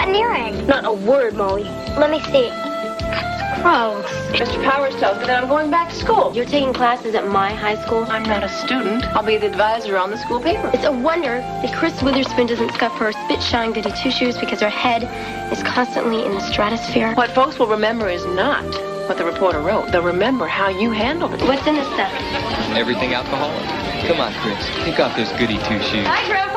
got an earring. Not a word, Molly. Let me see. Gross. Mr. Powers tells me that I'm going back to school. You're taking classes at my high school? I'm not a student. I'll be the advisor on the school paper. It's a wonder that Chris Witherspoon doesn't scuff her spit-shine goody two-shoes because her head is constantly in the stratosphere. What folks will remember is not what the reporter wrote. They'll remember how you handled it. What's in this stuff? Everything alcoholic. Come on, Chris. Kick off those goody two-shoes. Hi, Grandpa.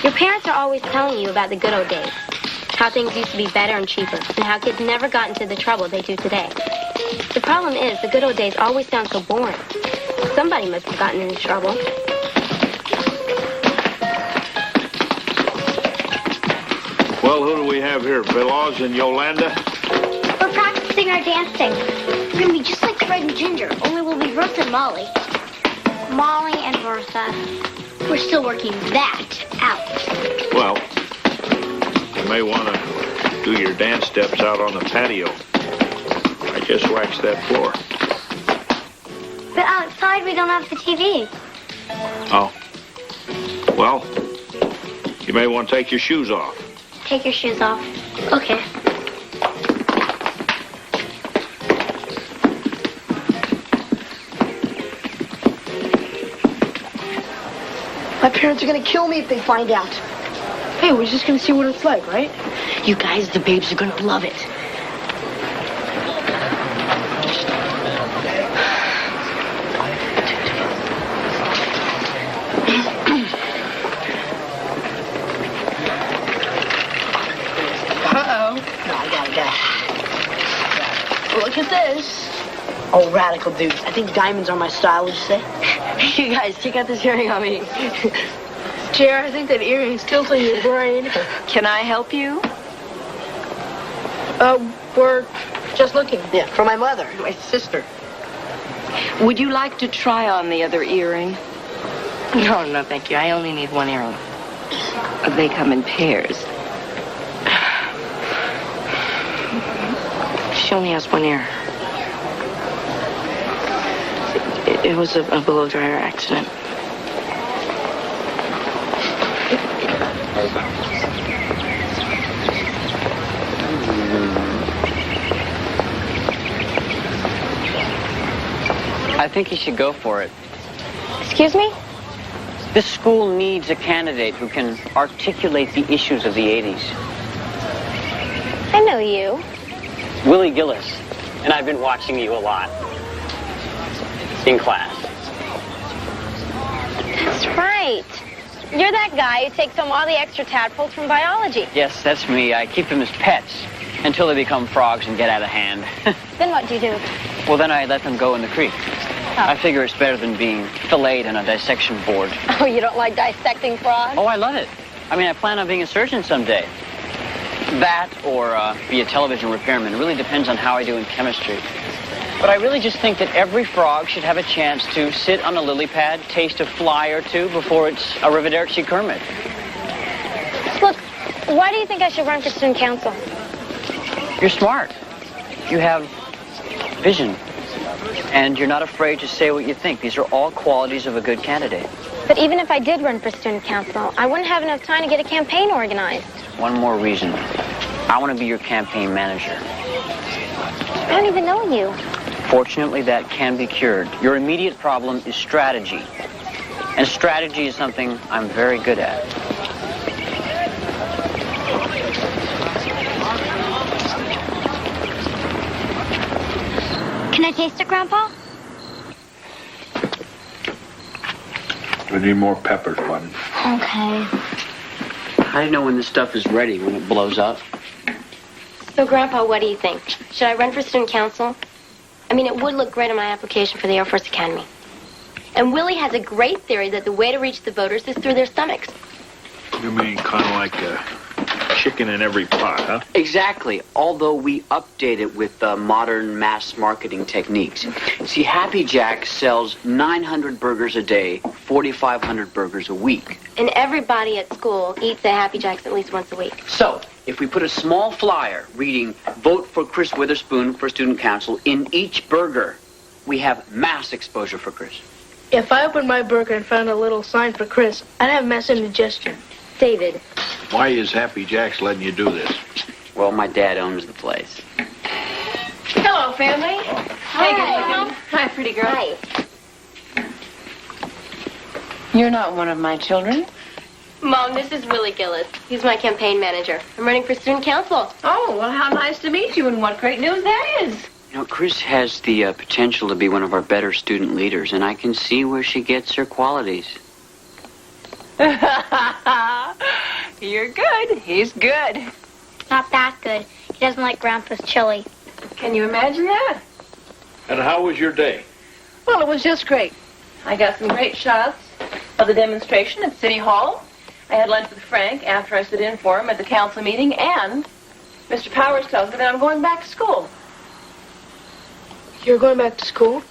Your parents are always telling you about the good old days. How things used to be better and cheaper. And how kids never got into the trouble they do today. The problem is, the good old days always sound so boring. Somebody must have gotten into trouble. Well, who do we have here? Veloz and Yolanda? We're practicing our dancing. We're gonna be just like Fred and Ginger, only we'll be Bertha and Molly. Molly and Bertha. We're still working that out. Well, you may want to do your dance steps out on the patio. I just waxed that floor. But outside we don't have the TV. Oh. Well, you may want to take your shoes off. Take your shoes off. Okay. My parents are gonna kill me if they find out. Hey, we're just gonna see what it's like, right? You guys, the babes, are gonna love it. Uh-oh. No, I got it. Look at this. Oh, radical dude. I think diamonds are my style, would you say? You guys, check out this earring on me. Jer, I think that earring's tilting your brain. Can I help you? We're just looking. Yeah, for my mother, my sister. Would you like to try on the other earring? No, thank you. I only need one earring. They come in pairs. She only has one ear. It was a blow-dryer accident. I think you should go for it. Excuse me? This school needs a candidate who can articulate the issues of the 80s. I know you. Willie Gillis, and I've been watching you a lot. In class. That's right. You're that guy who takes home all the extra tadpoles from biology. Yes, that's me. I keep them as pets until they become frogs and get out of hand. Then what do you do? Well, then I let them go in the creek. Oh. I figure it's better than being filleted on a dissection board. Oh, you don't like dissecting frogs? Oh, I love it. I mean, I plan on being a surgeon someday. That or be a television repairman. It really depends on how I do in chemistry. But I really just think that every frog should have a chance to sit on a lily pad, taste a fly or two before it's arrivederci Kermit. Look, why do you think I should run for student council? You're smart. You have vision. And you're not afraid to say what you think. These are all qualities of a good candidate. But even if I did run for student council, I wouldn't have enough time to get a campaign organized. One more reason. I want to be your campaign manager. I don't even know you. Fortunately, that can be cured. Your immediate problem is strategy. And strategy is something I'm very good at. Can I taste it, Grandpa? We need more peppers, bud. Okay. How do you know when this stuff is ready, when it blows up? So, Grandpa, what do you think? Should I run for student council? I mean, it would look great on my application for the Air Force Academy. And Willie has a great theory that the way to reach the voters is through their stomachs. You mean kind of like a chicken in every pot, huh? Exactly, although we update it with modern mass marketing techniques. See, Happy Jack sells 900 burgers a day, 4,500 burgers a week. And everybody at school eats at Happy Jack's at least once a week. So, if we put a small flyer reading, "Vote for Chris Witherspoon for Student Council" in each burger, we have mass exposure for Chris. If I opened my burger and found a little sign for Chris, I'd have mass indigestion. David. Why is Happy Jack's letting you do this? Well, my dad owns the place. Hello, family. Hi, Mom. Hi, pretty girl. Hi. You're not one of my children. Mom, this is Willie Gillis. He's my campaign manager. I'm running for student council. Oh, well, how nice to meet you, and what great news that is. You know, Chris has the potential to be one of our better student leaders, and I can see where she gets her qualities. You're good. He's good. Not that good. He doesn't like Grandpa's chili. Can you imagine that? And how was your day? Well, it was just great. I got some great shots of the demonstration at City Hall. I had lunch with Frank after I stood in for him at the council meeting, and Mr. Powers tells me that I'm going back to school. You're going back to school?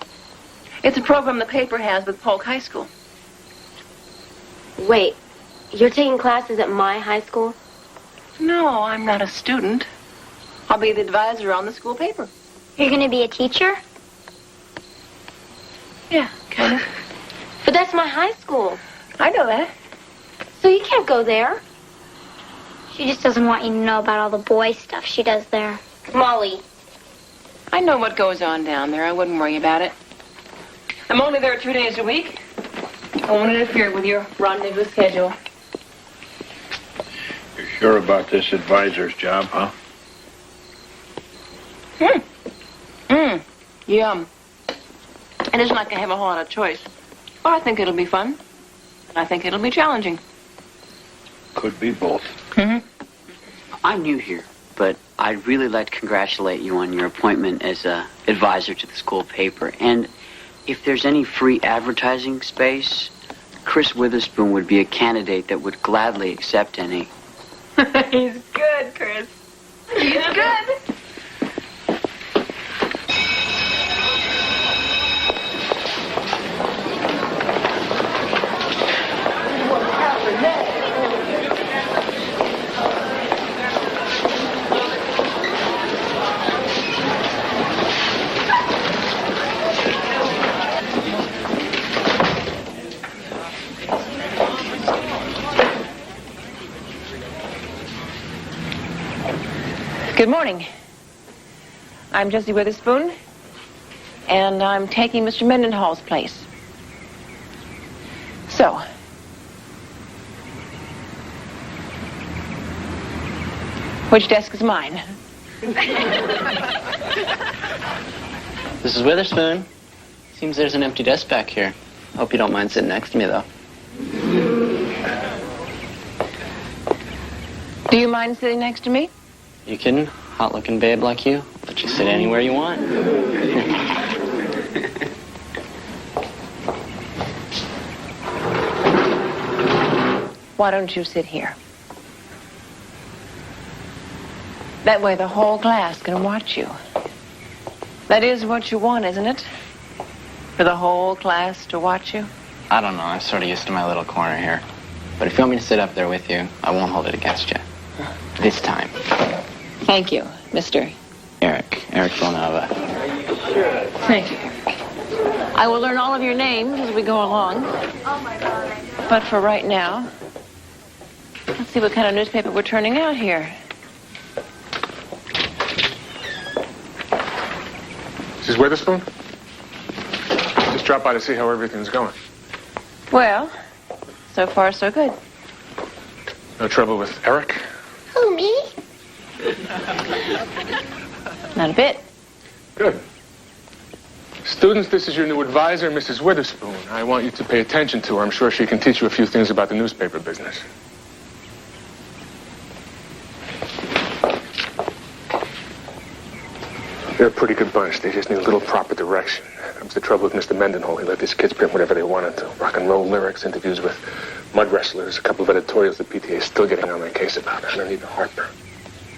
It's a program the paper has with Polk High School. Wait, you're taking classes at my high school? No, I'm not a student. I'll be the advisor on the school paper. You're going to be a teacher? Yeah, kind of. But that's my high school. I know that. So you can't go there. She just doesn't want you to know about all the boy stuff she does there. Molly. I know what goes on down there. I wouldn't worry about it. I'm only there 2 days a week. I won't interfere with your rendezvous schedule. You're sure about this advisor's job, huh? Yum. It isn't like I have a whole lot of choice. But I think it'll be fun. And I think it'll be challenging. Could be both. I'm new here, but I'd really like to congratulate you on your appointment as a advisor to the school paper. And if there's any free advertising space, Chris Witherspoon would be a candidate that would gladly accept any. He's good, Chris. He's good. Good morning. I'm Jessie Witherspoon, and I'm taking Mr. Mendenhall's place. So, which desk is mine? This is Witherspoon. Seems there's an empty desk back here. Hope you don't mind sitting next to me, though. Do you mind sitting next to me? You kidding? Hot-looking babe like you? Let you sit anywhere you want. Why don't you sit here? That way the whole class can watch you. That is what you want, isn't it? For the whole class to watch you? I don't know. I'm sort of used to my little corner here. But if you want me to sit up there with you, I won't hold it against you. This time. Thank you, Mr. Eric Villanova. Thank you. I will learn all of your names as we go along. But for right now, let's see what kind of newspaper we're turning out here. Mrs. Witherspoon? Just drop by to see how everything's going. Well, so far so good. No trouble with Eric? Who, me? Not a bit. Good. Students, this is your new advisor, Mrs. Witherspoon. I want you to pay attention to her. I'm sure she can teach you a few things about the newspaper business. They're a pretty good bunch. They just need a little proper direction. That was the trouble with Mr. Mendenhall. He let these kids print whatever they wanted to. Rock and roll lyrics, interviews with mud wrestlers, a couple of editorials the PTA is still getting on my case about. I don't need the heartburn.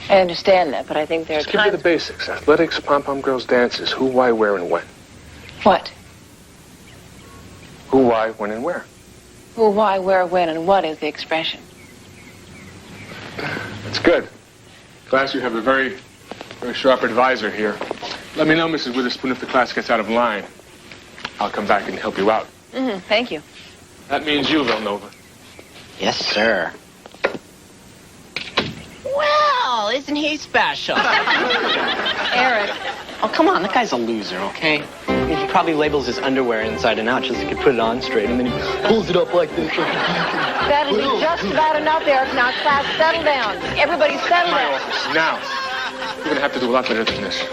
I understand that, but I think there are Just give me the times... basics. Athletics, pom-pom girls, dances. Who, why, where, and when. What? Who, why, when, and where. Who, why, where, when, and what is the expression? That's good. Class, you have a very sharp advisor here. Let me know, Mrs. Witherspoon, if the class gets out of line. I'll come back and help you out. Thank you. That means you, Villanova. Yes, sir. Well, isn't he special? Eric. Oh, come on, that guy's a loser, okay? I mean, he probably labels his underwear inside and out just so he could put it on straight, and then he pulls it up like this. That'll be just about enough, Eric. Now, class, settle down. Everybody settle My down. office, now. You're going to have to do a lot better than this.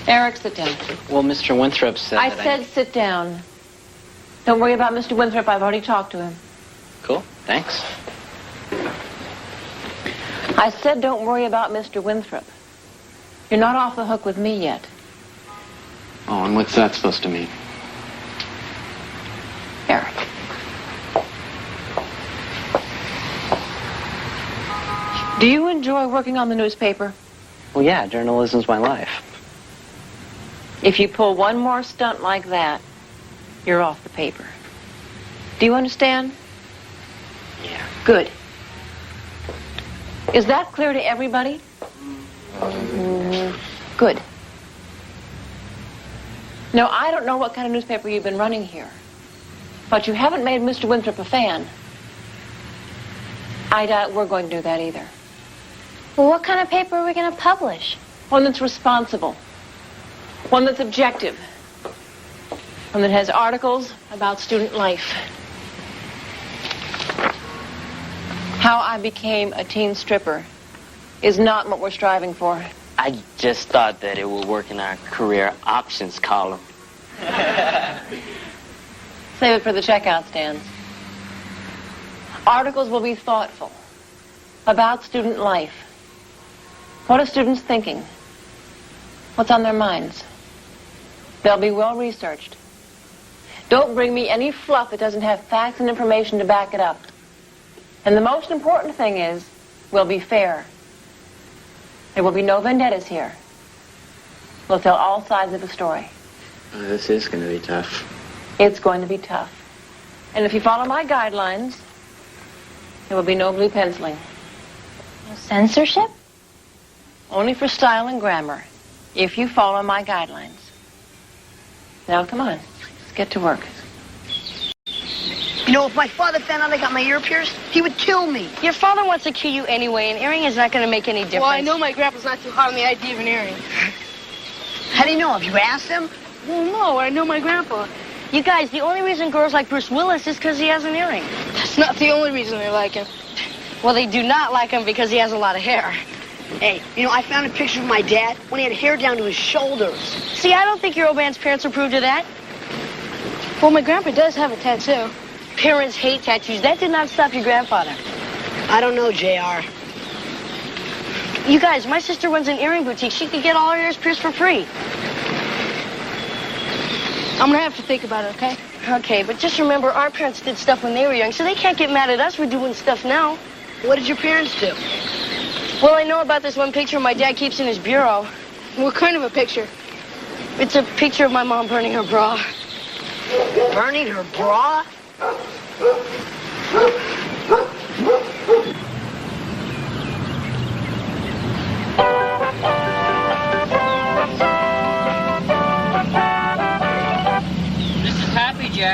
Eric, sit down. Well, Mr. Winthrop said I that said sit down. Don't worry about Mr. Winthrop. I've already talked to him. Cool, thanks. I said don't worry about Mr. Winthrop. You're not off the hook with me yet. Oh, and what's that supposed to mean? Eric. Do you enjoy working on the newspaper? Well, yeah, journalism's my life. If you pull one more stunt like that, you're off the paper. Do you understand? Yeah. Good. Is that clear to everybody? Good. Now, I don't know what kind of newspaper you've been running here, but you haven't made Mr. Winthrop a fan. I doubt we're going to do that either. Well, what kind of paper are we going to publish? One that's responsible. One that's objective. One that has articles about student life. How I became a teen stripper is not what we're striving for. I just thought that it would work in our career options column. Save it for the checkout stands. Articles will be thoughtful about student life. What are students thinking? What's on their minds? They'll be well researched. Don't bring me any fluff that doesn't have facts and information to back it up. And the most important thing is, we'll be fair. There will be no vendettas here. We'll tell all sides of the story. This is going to be tough. It's going to be tough. And if you follow my guidelines, there will be no blue penciling. No censorship? Only for style and grammar, if you follow my guidelines. Now, come on. Let's get to work. You know, if my father found out I got my ear pierced, he would kill me. Your father wants to kill you anyway, and earring is not going to make any difference. Well, I know my grandpa's not too hot on the idea of an earring. How do you know? Have you asked him? Well, no, I know my grandpa. You guys, the only reason girls like Bruce Willis is because he has an earring. That's not the only reason they like him. Well, they do not like him because he has a lot of hair. Hey, you know, I found a picture of my dad when he had hair down to his shoulders. See, I don't think your old man's parents approved of that. Well, my grandpa does have a tattoo. Parents hate tattoos. That did not stop your grandfather. I don't know, JR. You guys, my sister runs an earring boutique. She could get all her ears pierced for free. I'm gonna have to think about it, okay? Okay, but just remember, our parents did stuff when they were young, so they can't get mad at us for doing stuff now. What did your parents do? Well, I know about this one picture my dad keeps in his bureau. What kind of a picture? It's a picture of my mom burning her bra. Burning her bra?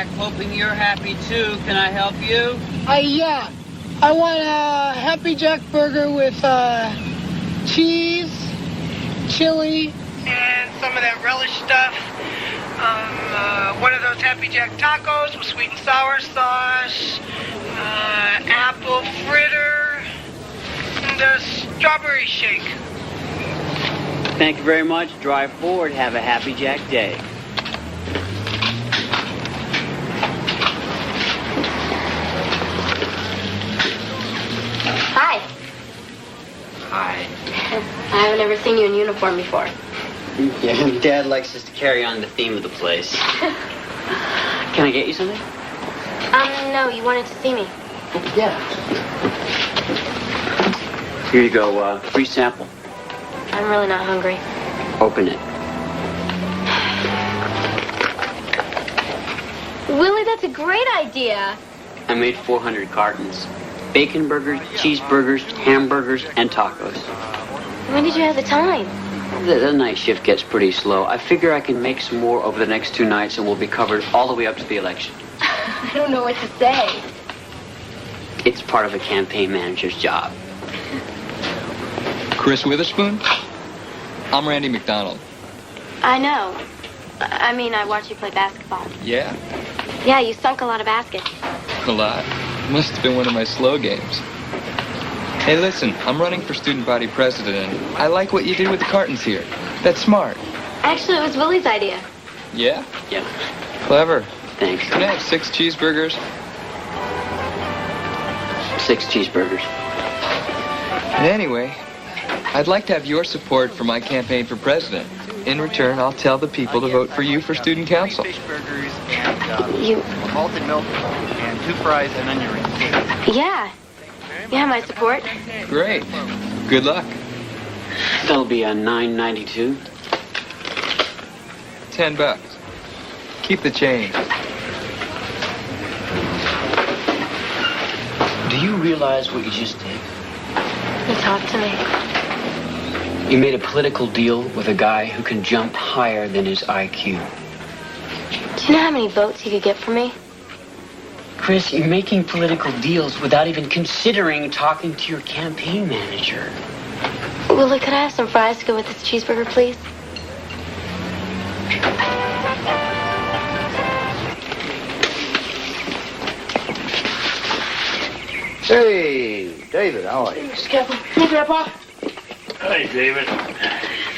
Jack. Hoping you're happy too. Can I help you? Yeah. I want a Happy Jack burger with cheese, chili, and some of that relish stuff. One of those Happy Jack tacos with sweet and sour sauce, apple fritter, and a strawberry shake. Thank you very much. Drive forward. Have a Happy Jack day. Hi. Hi. I haven't ever seen you in uniform before. Yeah, Dad likes us to carry on the theme of the place. Can I get you something? No, you wanted to see me. Yeah. Here you go, free sample. I'm really not hungry. Open it. Willie, that's a great idea. I made 400 cartons. Bacon burgers, cheeseburgers, hamburgers, and tacos. When did you have the time? The night shift gets pretty slow. I figure I can make some more over the next 2 nights and we'll be covered all the way up to the election. I don't know what to say. It's part of a campaign manager's job. Chris Witherspoon? I'm Randy McDonald. I know. I mean, I watched you play basketball. Yeah? Yeah, you sunk a lot of baskets. A lot. Must have been one of my slow games. Hey, listen, I'm running for student body president, and I like what you did with the cartons here. That's smart. Actually, it was Willie's idea. Yeah? Yeah. Clever. Thanks. Can I have 6 cheeseburgers? 6 cheeseburgers. And anyway, I'd like to have your support for my campaign for president. In return, I'll tell the people to vote for you for student council. Fish burgers and You... malted milk and 2 fries and onion rings. Yeah. You have my support. Great. Good luck. That'll be a $9.92. $10. Keep the change. Do you realize what you just did? You talk to me. You made a political deal with a guy who can jump higher than his IQ. Do you know how many votes you could get for me? Chris, you're making political deals without even considering talking to your campaign manager. Willie, could I have some fries to go with this cheeseburger, please? Hey, David, how are you? Mr. Kaplan. Hey, Grandpa. Hi, David.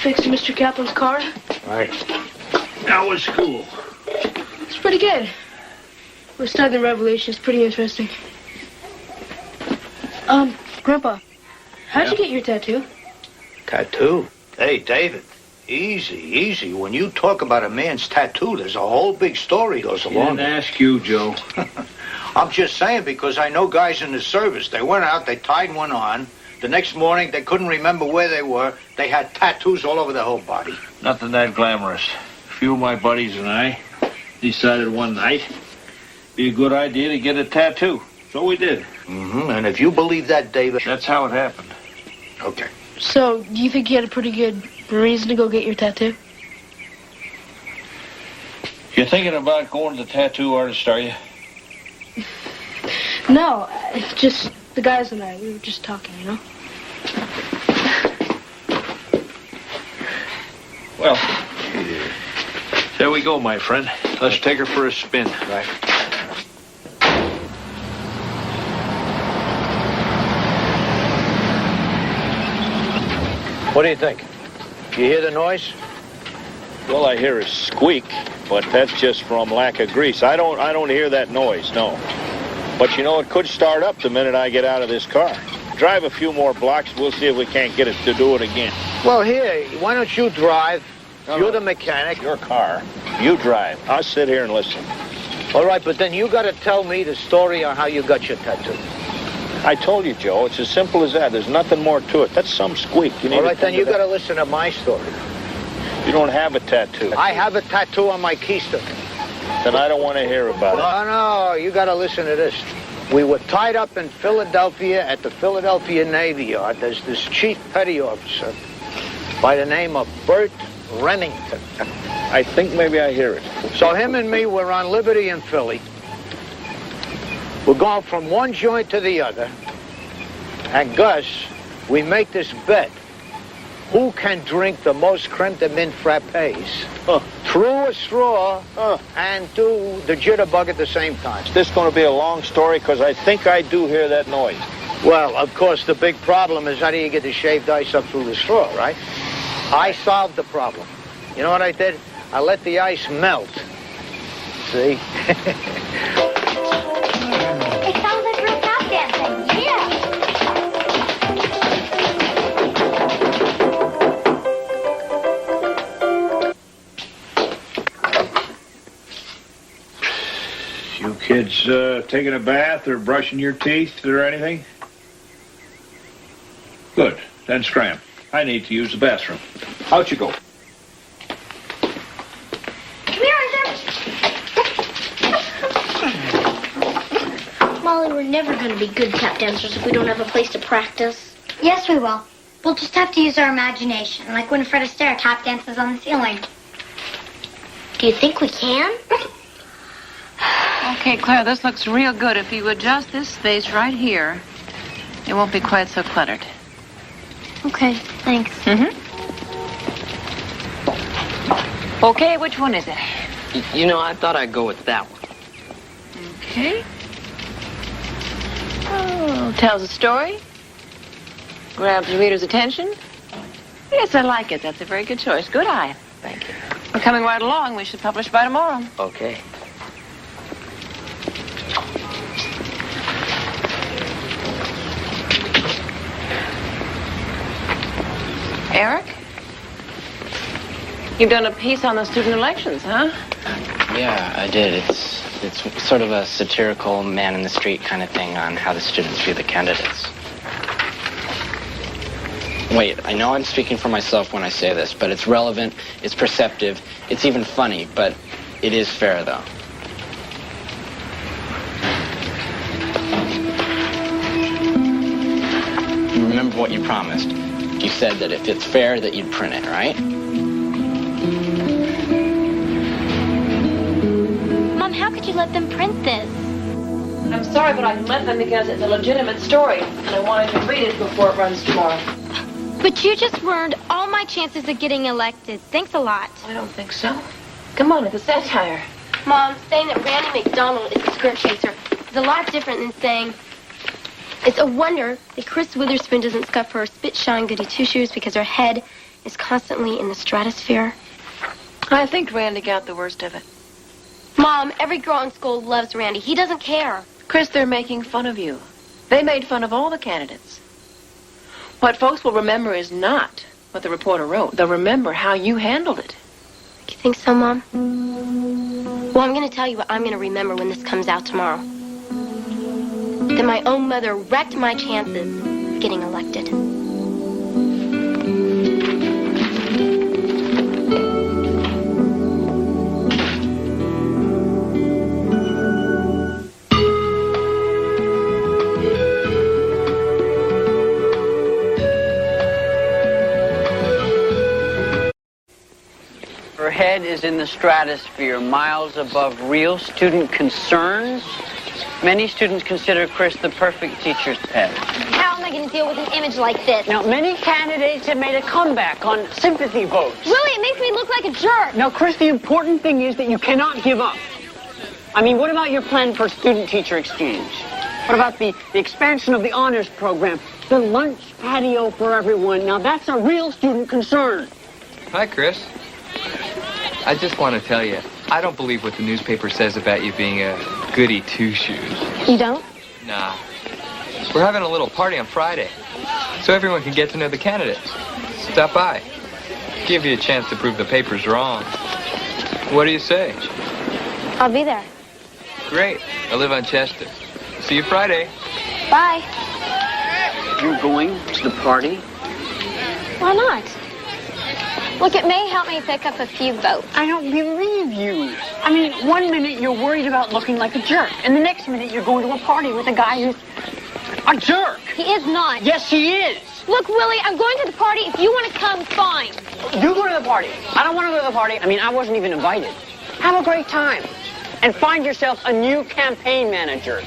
Fixing Mr. Kaplan's car. Right. How was school? It's pretty good. We're studying Revelation. It's pretty interesting. Grandpa, how'd you get your tattoo? Tattoo? Hey, David, easy. When you talk about a man's tattoo, there's a whole big story goes along. Didn't ask you, Joe. I'm just saying because I know guys in the service. They went out, they tied one on. The next morning, they couldn't remember where they were. They had tattoos all over their whole body. Nothing that glamorous. A few of my buddies and I decided one night it'd be a good idea to get a tattoo. So we did. Mm-hmm. And if you believe that, David... That's how it happened. Okay. So, do you think you had a pretty good reason to go get your tattoo? You're thinking about going to the tattoo artist, are you? No, it's just the guys and I. We were just talking, you know? Well, there we go, my friend. Let's take her for a spin. Right. What do you think? You hear the noise? Well, I hear a squeak, but that's just from lack of grease. I don't hear that noise, no. But you know, it could start up the minute I get out of this car. Drive a few more blocks, we'll see if we can't get it to do it again. Well, here, why don't you drive? You're the mechanic. Your car. You drive. I'll sit here and listen. All right, but then you got to tell me the story on how you got your tattoo. I told you, Joe, it's as simple as that. There's nothing more to it. That's some squeak. All right, then you got to listen to my story. You don't have a tattoo. I have a tattoo on my keister. Then I don't want to hear about it. No, you got to listen to this. We were tied up in Philadelphia at the Philadelphia Navy Yard. There's this chief petty officer by the name of Bert Remington. I think maybe I hear it. So him and me were on liberty in Philly. We're going from one joint to the other. And Gus, we make this bet. Who can drink the most creme de menthe frappes through a straw and do the jitterbug at the same time? Is this going to be a long story? Because I think I do hear that noise. Well, of course, the big problem is how do you get the shaved ice up through the straw, right? I solved the problem. You know what I did? I let the ice melt. See? It sounds like real tap dancing. Yeah. You kids taking a bath or brushing your teeth or anything? Good. Then scram. I need to use the bathroom. Out you go. Come here, Arthur. Molly, we're never going to be good tap dancers if we don't have a place to practice. Yes, we will. We'll just have to use our imagination, like when Fred Astaire tap dances on the ceiling. Do you think we can? Okay, Claire, this looks real good. If you adjust this space right here, it won't be quite so cluttered. Okay, thanks. Okay, which one is it? You know, I thought I'd go with that one. Okay. Oh, tells a story. Grabs the reader's attention. Yes, I like it. That's a very good choice. Good eye. Thank you. We're coming right along. We should publish by tomorrow. Okay. Eric? You've done a piece on the student elections, huh? Yeah, I did. It's sort of a satirical man in the street kind of thing on how the students view the candidates. Wait, I know I'm speaking for myself when I say this, but it's relevant, it's perceptive, it's even funny, but it is fair, though. You remember what you promised. You said that if it's fair, that you'd print it, right? Mom, how could you let them print this? I'm sorry, but I let them because it's a legitimate story, and I wanted to read it before it runs tomorrow. But you just ruined all my chances of getting elected. Thanks a lot. I don't think so. Come on, it's a satire. Mom, saying that Randy McDonald is a skirt chaser is a lot different than saying it's a wonder that Chris Witherspoon doesn't scuff her spit-shine goody two-shoes because her head is constantly in the stratosphere. I think Randy got the worst of it. Mom, every girl in school loves Randy. He doesn't care. Chris, they're making fun of you. They made fun of all the candidates. What folks will remember is not what the reporter wrote. They'll remember how you handled it. You think so, Mom? Well, I'm going to tell you what I'm going to remember when this comes out tomorrow. That my own mother wrecked my chances of getting elected. Her head is in the stratosphere, miles above real student concerns. Many students consider Chris the perfect teacher's pet. How am I going to deal with an image like this? Now, many candidates have made a comeback on sympathy votes. Really, it makes me look like a jerk. Now, Chris, the important thing is that you cannot give up. I mean, what about your plan for student-teacher exchange? What about the expansion of the honors program? The lunch patio for everyone. Now, that's a real student concern. Hi, Chris. I just want to tell you, I don't believe what the newspaper says about you being a goody two-shoes. You don't? Nah. We're having a little party on Friday, so everyone can get to know the candidates. Stop by. Give you a chance to prove the paper's wrong. What do you say? I'll be there. Great. I live on Chester. See you Friday. Bye. You're going to the party? Why not? Look, it may help me pick up a few votes. I don't believe you. I mean, one minute you're worried about looking like a jerk, and the next minute you're going to a party with a guy who's a jerk. He is not. Yes, he is. Look, Willie, I'm going to the party. If you want to come, fine. You go to the party. I don't want to go to the party. I mean, I wasn't even invited. Have a great time. And find yourself a new campaign manager.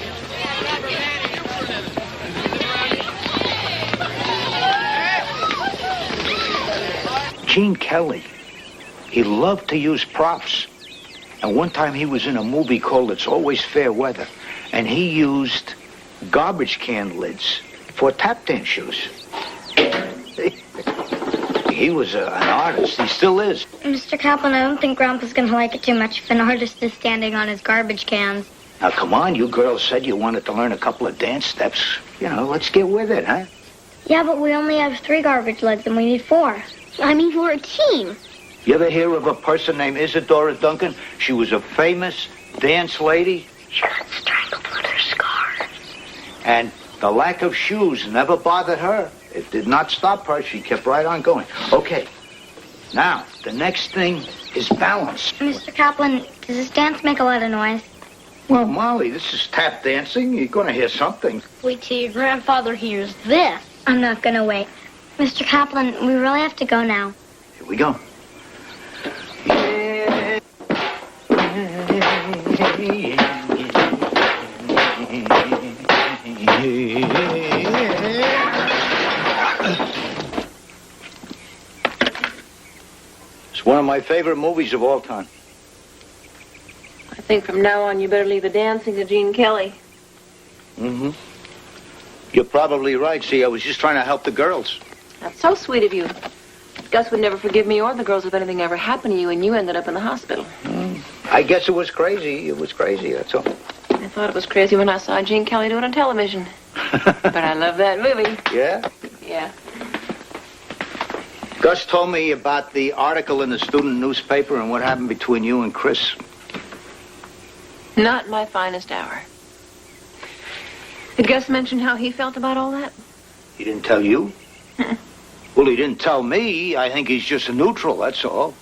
Gene Kelly, he loved to use props. And one time he was in a movie called It's Always Fair Weather, and he used garbage can lids for tap dance shoes. He was an artist. He still is. Mr. Kaplan, I don't think Grandpa's going to like it too much if an artist is standing on his garbage cans. Now, come on, you girls said you wanted to learn a couple of dance steps. You know, let's get with it, huh? Yeah, but we only have 3 garbage lids and we need 4. I mean, we're a team. You ever hear of a person named Isadora Duncan? She was a famous dance lady. She got strangled with her scarf. And the lack of shoes never bothered her. It did not stop her. She kept right on going. Okay. Now, the next thing is balance. Mr. Kaplan, does this dance make a lot of noise? Well, Molly, this is tap dancing. You're going to hear something. Wait till your grandfather hears this. I'm not going to wait. Mr. Kaplan, we really have to go now. Here we go. It's one of my favorite movies of all time. I think from now on you better leave the dancing to Gene Kelly. Mm-hmm. You're probably right. See, I was just trying to help the girls. That's so sweet of you. Gus would never forgive me or the girls if anything ever happened to you and you ended up in the hospital. I guess it was crazy. It was crazy, that's all. I thought it was crazy when I saw Gene Kelly do it on television. But I love that movie. Yeah? Yeah. Gus told me about the article in the student newspaper and what happened between you and Chris. Not my finest hour. Did Gus mention how he felt about all that? He didn't tell you? Well, he didn't tell me. I think he's just a neutral, that's all.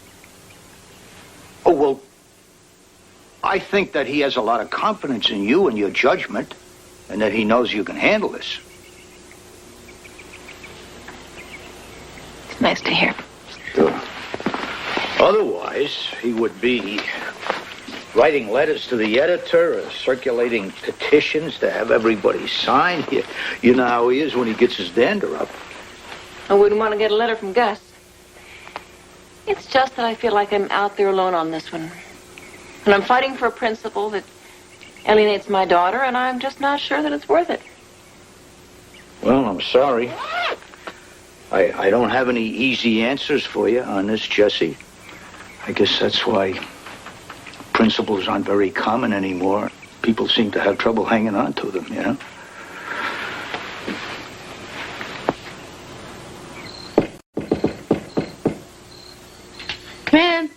Oh, well, I think that he has a lot of confidence in you and your judgment, and that he knows you can handle this. It's nice to hear. Sure. Otherwise, he would be writing letters to the editor or circulating petitions to have everybody sign. You know how he is when he gets his dander up. I wouldn't want to get a letter from Gus. It's just that I feel like I'm out there alone on this one. And I'm fighting for a principle that alienates my daughter, and I'm just not sure that it's worth it. Well, I'm sorry. I don't have any easy answers for you on this, Jesse. I guess that's why principles aren't very common anymore. People seem to have trouble hanging on to them, you know? Come in.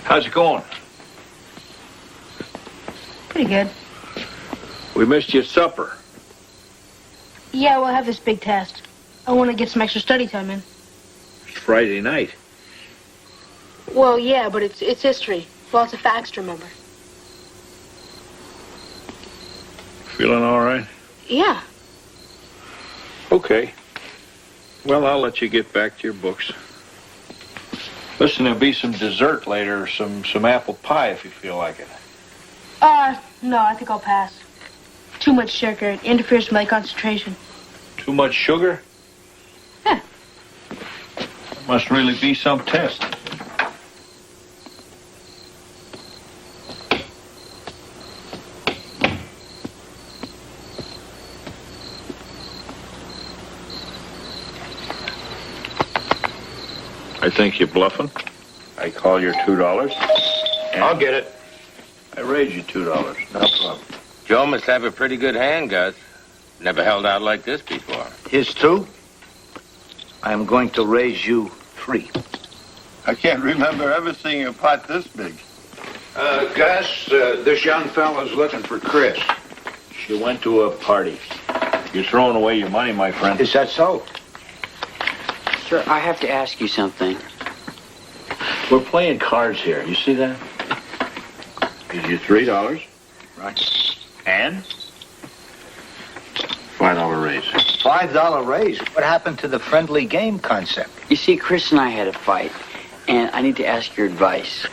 How's it going? Pretty good. We missed you at supper. Yeah, we'll have this big test. I want to get some extra study time in. It's Friday night. Well, yeah, but it's history. Lots of facts to remember. Feeling all right? Yeah. Okay. Well, I'll let you get back to your books. Listen, there'll be some dessert later, some apple pie if you feel like it. No, I think I'll pass. Too much sugar. It interferes with my concentration. Too much sugar? Yeah. Must really be some test. I think you're bluffing. I call your $2. I'll get it. I raise you $2. No problem. Joe must have a pretty good hand, Gus. Never held out like this before. Here's 2. I'm going to raise you 3. I can't remember ever seeing a pot this big. Gus, this young fellow's looking for Chris. She went to a party. You're throwing away your money, my friend. Is that so? Sir, I have to ask you something. We're playing cards here. You see that? Gives you $3. Right. And $5 raise. $5 raise? What happened to the friendly game concept? You see, Chris and I had a fight. And I need to ask your advice.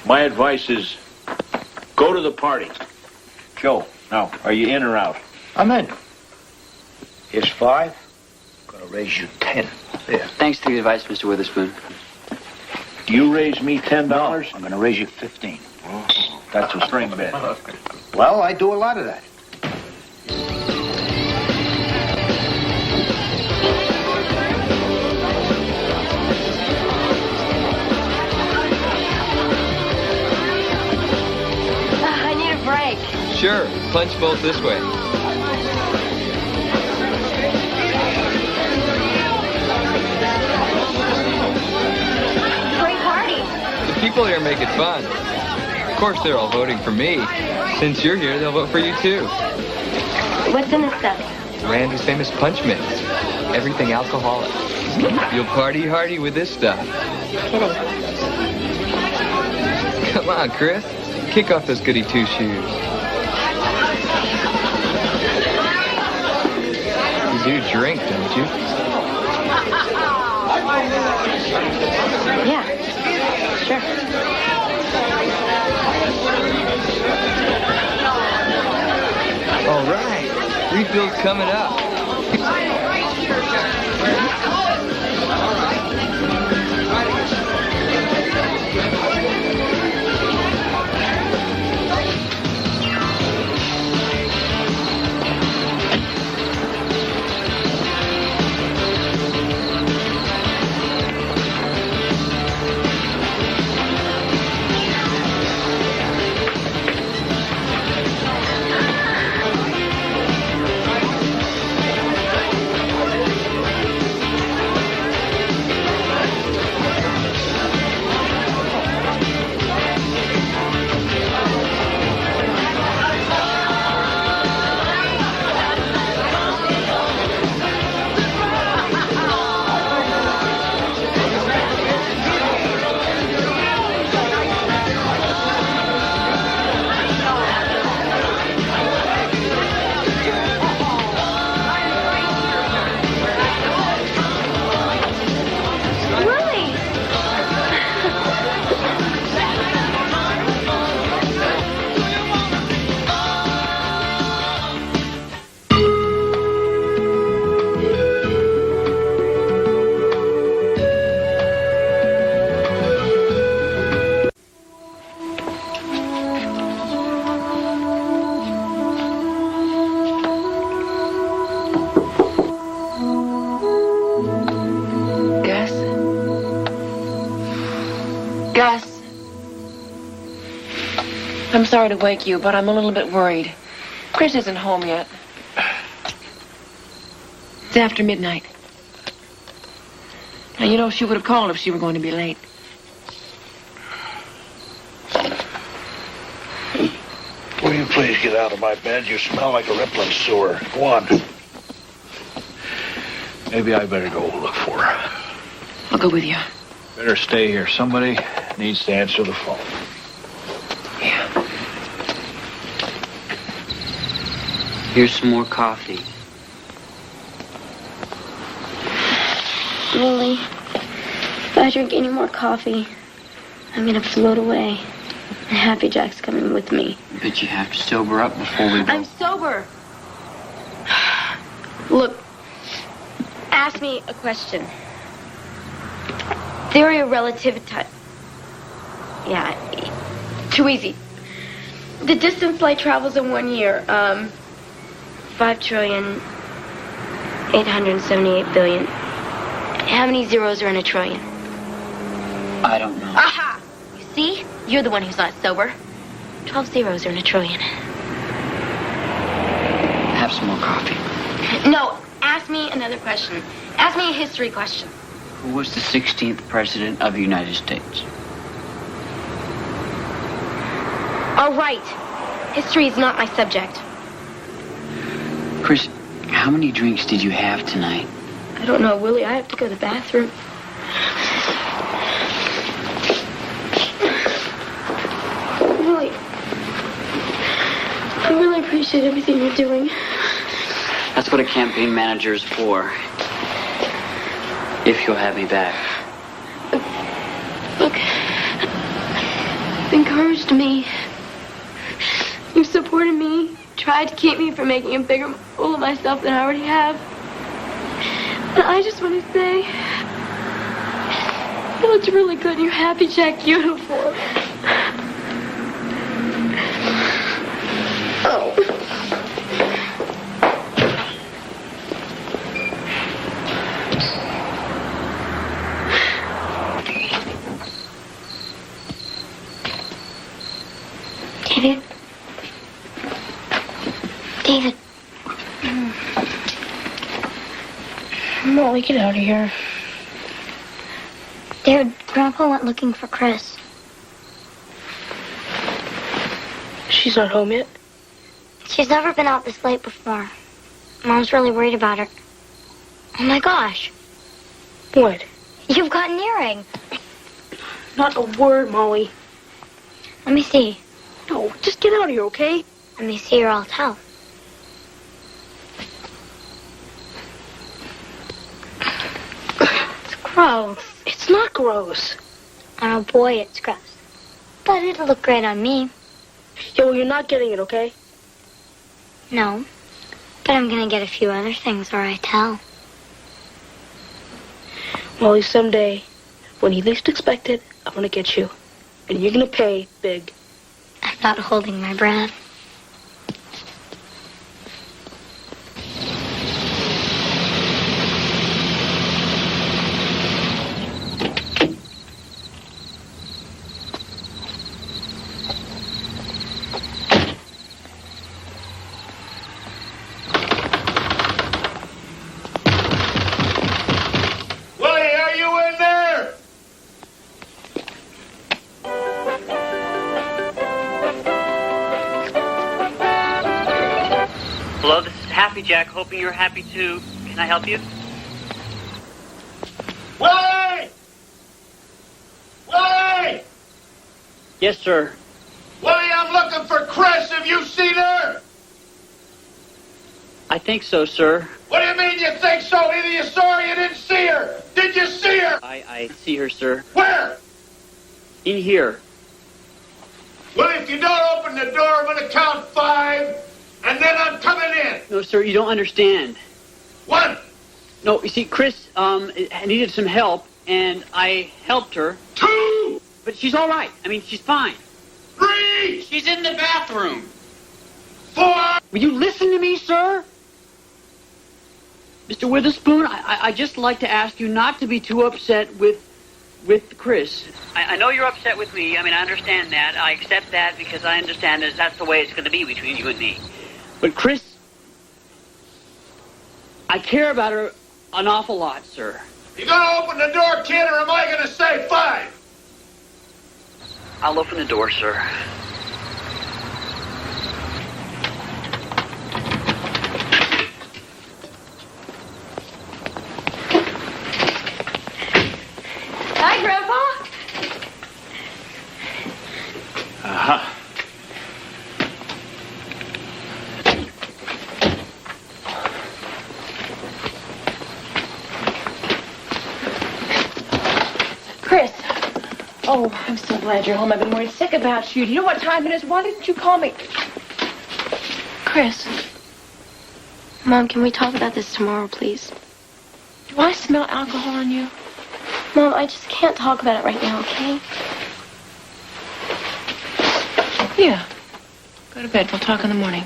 My advice is go to the party. Joe, now, are you in or out? I'm in. Here's 5. Gonna raise you 10. There. Thanks for the advice, Mr. Witherspoon. You raise me $10? I'm gonna raise you 15. That's a string bet. Well, I do a lot of that. I need a break. Sure, punch bowls this way. Great party. The people here make it fun. Of course, they're all voting for me. Since you're here, they'll vote for you too. What's in this stuff? Randy's famous punch mix. Everything alcoholic. You'll party hardy with this stuff. Kidding. Come on, Chris. Kick off those goody two-shoes. You do drink, don't you? Yeah, sure. All right. Refill's coming up. Gus, I'm sorry to wake you, but I'm a little bit worried. Chris isn't home yet. It's after midnight. Now, you know, she would have called if she were going to be late. Will you please get out of my bed? You smell like a Rippling sewer. Go on. Maybe I better go look for her. I'll go with you. Better stay here. Somebody needs to answer the phone. Yeah. Here's some more coffee. Willie, if I drink any more coffee, I'm gonna float away. And Happy Jack's coming with me. But you have to sober up before we go. I'm sober. Look, ask me a question. Theory of relativity. Yeah, too easy. The distance light travels in 1 year, 5,878,000,000,000. How many zeros are in a trillion? I don't know. Aha! You see? You're the one who's not sober. 12 zeros are in a trillion. Have some more coffee. No, ask me another question. Ask me a history question. Who was the 16th president of the United States? All right. History is not my subject. Chris, how many drinks did you have tonight? I don't know, Willie. I have to go to the bathroom. Willie, I really appreciate everything you're doing. That's what a campaign manager is for. If you'll have me back. encouraged me. You supported me, tried to keep me from making a bigger fool of myself than I already have. But I just want to say, you looked really good in your Happy Jack uniform. Oh. David. David. Molly, get out of here. David, Grandpa went looking for Chris. She's not home yet? She's never been out this late before. Mom's really worried about her. Oh my gosh. What? You've got an earring. Not a word, Molly. Let me see. No, just get out of here, okay? Let me see or I'll tell. It's gross. It's not gross. On a boy, it's gross. But it'll look great on me. Yeah, well, you're not getting it, okay? No. But I'm gonna get a few other things or I tell. Molly, someday, when you least expect it, I'm gonna get you. And you're gonna pay big. I'm not holding my breath. Willie, are you in there? Hello, this is Happy Jack, hoping you're happy too. Can I help you? Willie! Willie! Yes, sir. Willie, I'm looking for Chris. Have you seen her? I think so, sir. What do you mean you think so? Either you saw her or you didn't see her. Did you see her? I see her, sir. Where? In here. Well, if you don't open the door, I'm going to count 5, and then I'm coming in. No, sir, you don't understand. What? No, you see, Chris needed some help, and I helped her. 2! But she's all right. I mean, she's fine. 3! She's in the bathroom. 4! Will you listen to me, sir? Mr. Witherspoon, I just like to ask you not to be too upset with Chris. I know you're upset with me. I mean, I understand that. I accept that because I understand that that's the way it's going to be between you and me. But Chris, I care about her an awful lot, sir. You going to open the door, kid, or am I going to say 5? I'll open the door, sir. Hi, Grandpa. Aha. Chris. Oh, I'm so glad you're home. I've been worried sick about you. Do you know what time it is? Why didn't you call me? Chris. Mom, can we talk about this tomorrow, please? Do I smell alcohol on you? Mom, I just can't talk about it right now, okay? Yeah. Go to bed. We'll talk in the morning.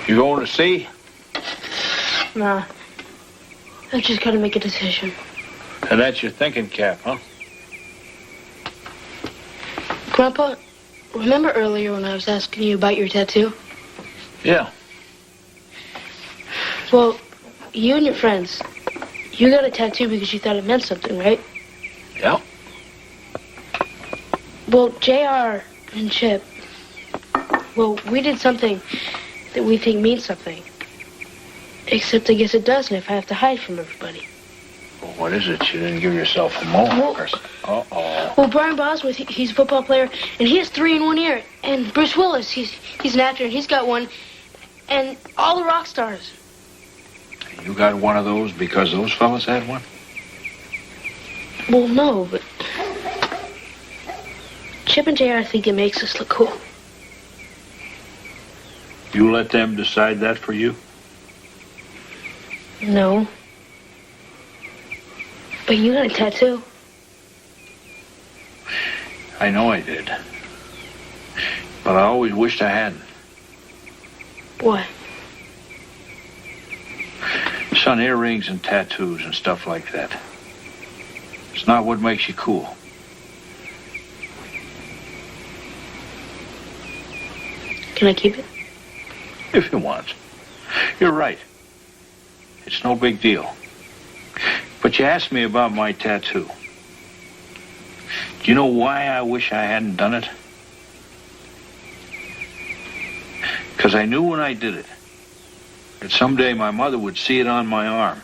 You going to see? Nah. I've just got to make a decision. And that's your thinking cap, huh? Grandpa, remember earlier when I was asking you about your tattoo? Yeah. Well, you and your friends, you got a tattoo because you thought it meant something, right? Yeah. Well, JR and Chip, well, we did something that we think means something. Except I guess it doesn't if I have to hide from everybody. Well, what is it? You didn't give yourself a mohawk or something. Uh-oh. Well, Brian Bosworth, he's a football player, and he has 3 in 1 ear. And Bruce Willis, he's an actor, and he's got 1. And all the rock stars. You got one of those because those fellas had one? Well, no, but Chip and JR think it makes us look cool. You let them decide that for you? No. But you got a tattoo. I know I did. But I always wished I hadn't. What? Son, earrings and tattoos and stuff like that. It's not what makes you cool. Can I keep it? If you want. You're right. It's no big deal. But you asked me about my tattoo. Do you know why I wish I hadn't done it? Because I knew when I did it that someday my mother would see it on my arm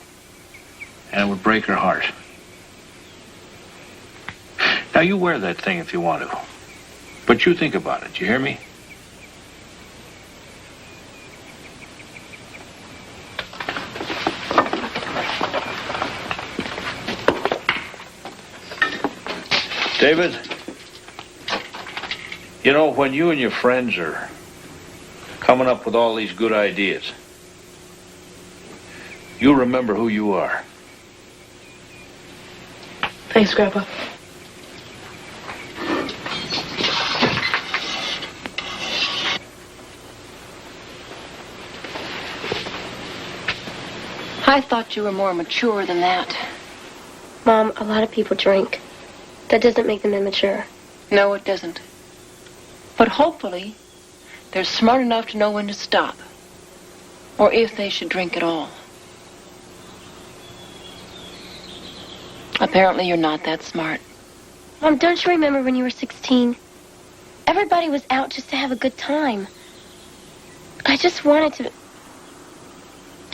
and it would break her heart. Now, you wear that thing if you want to. But you think about it. You hear me? David, you know, when you and your friends are coming up with all these good ideas, you remember who you are. Thanks, Grandpa. I thought you were more mature than that. Mom, a lot of people drink. That doesn't make them immature. No, it doesn't. But hopefully, they're smart enough to know when to stop. Or if they should drink at all. Apparently, you're not that smart. Mom, don't you remember when you were 16? Everybody was out just to have a good time. I just wanted to...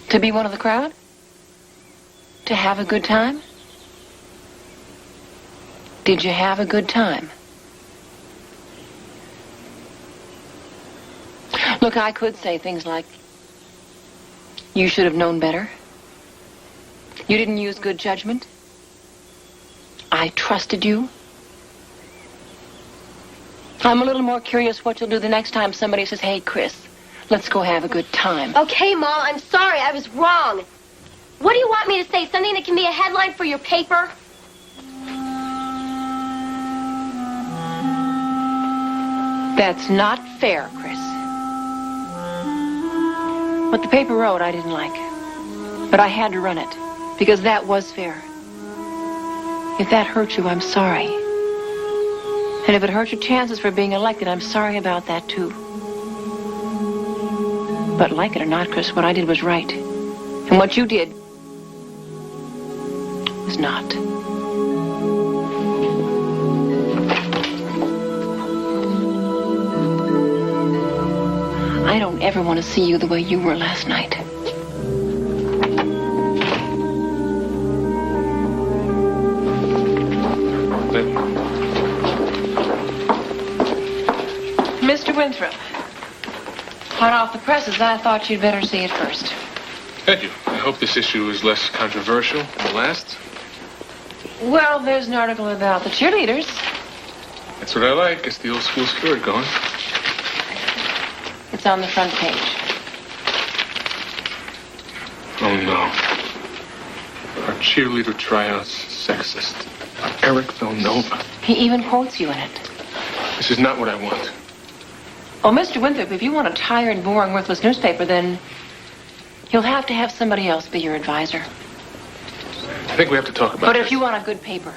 To be one of the crowd? To have a good time? Did you have a good time? Look, I could say things like, you should have known better. You didn't use good judgment. I trusted you. I'm a little more curious what you'll do the next time somebody says, hey, Chris, let's go have a good time. Okay, Mom, I'm sorry. I was wrong. What do you want me to say? Something that can be a headline for your paper? That's not fair, Chris. What the paper wrote, I didn't like. But I had to run it, because that was fair. If that hurt you, I'm sorry. And if it hurt your chances for being elected, I'm sorry about that, too. But like it or not, Chris, what I did was right. And what you did was not. I don't ever want to see you the way you were last night. Mr. Winthrop, hot off the presses, I thought you'd better see it first. Thank you. I hope this issue is less controversial than the last. Well, there's an article about the cheerleaders. That's what I like. It's the old school spirit going. It's on the front page. Oh, no. Our cheerleader tryouts sexist. Eric Villanova. He even quotes you in it. This is not what I want. Oh, Mr. Winthrop, if you want a tired, boring, worthless newspaper, then you'll have to have somebody else be your advisor. I think we have to talk about But this. if you want a good paper,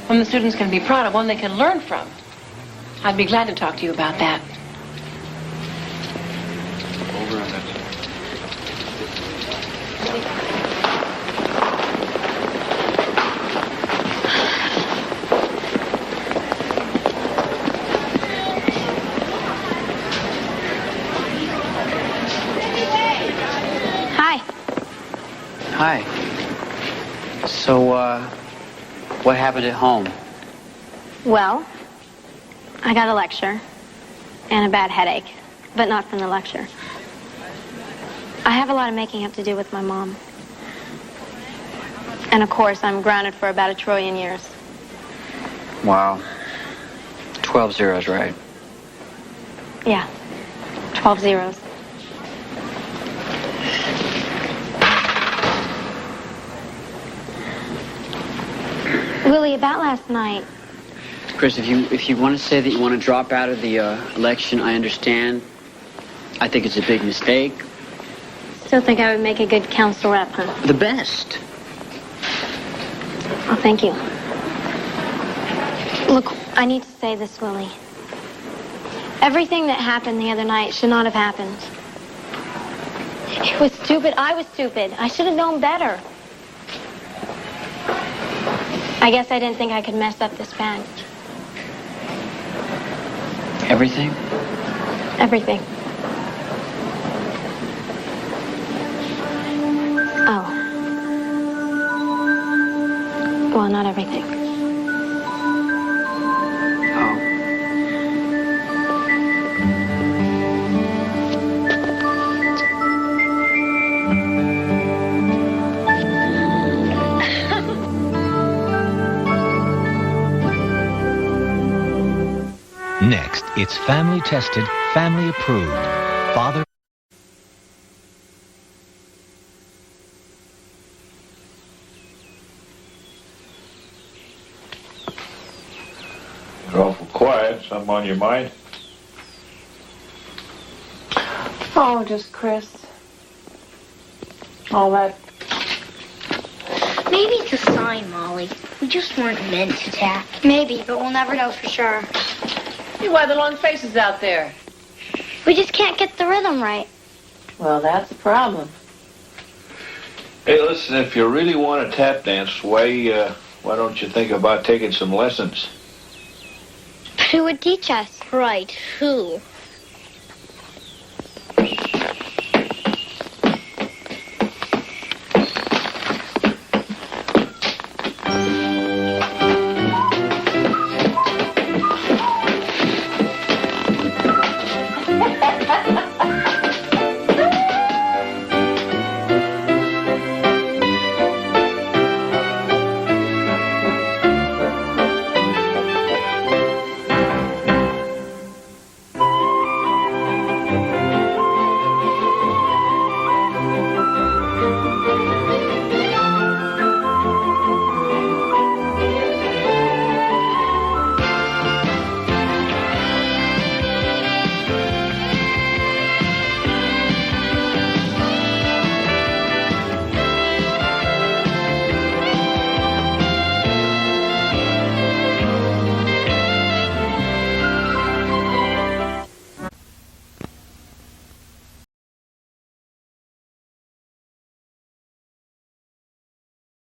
one the students can be proud of, one they can learn from, I'd be glad to talk to you about that. Over on that. Hi. Hi. So, what happened at home? Well, I got a lecture and a bad headache, but not from the lecture. I have a lot of making up to do with my mom. And of course, I'm grounded for about 1 trillion years. Wow. 12 zeros, right? Yeah, 12 zeros. Willie, about last night. Chris, if you want to say that you want to drop out of the election, I understand. I think it's a big mistake. Still think I would make a good council rep, huh? The best. Oh, thank you. Look, I need to say this, Willie. Everything that happened the other night should not have happened. It was stupid. I was stupid. I should have known better. I guess I didn't think I could mess up this bad. Everything? Everything. Oh. Well, not everything. Next, it's family tested, family approved. Father. You're awful quiet. Something on your mind? Oh, just Chris. All that. Maybe it's a sign, Molly. We just weren't meant to tap. Maybe, but we'll never know for sure. Hey, why the long faces out there? We just can't get the rhythm right. Well, that's the problem. Hey, listen, if you really want to tap dance, why don't you think about taking some lessons? Who would teach us? Right, who?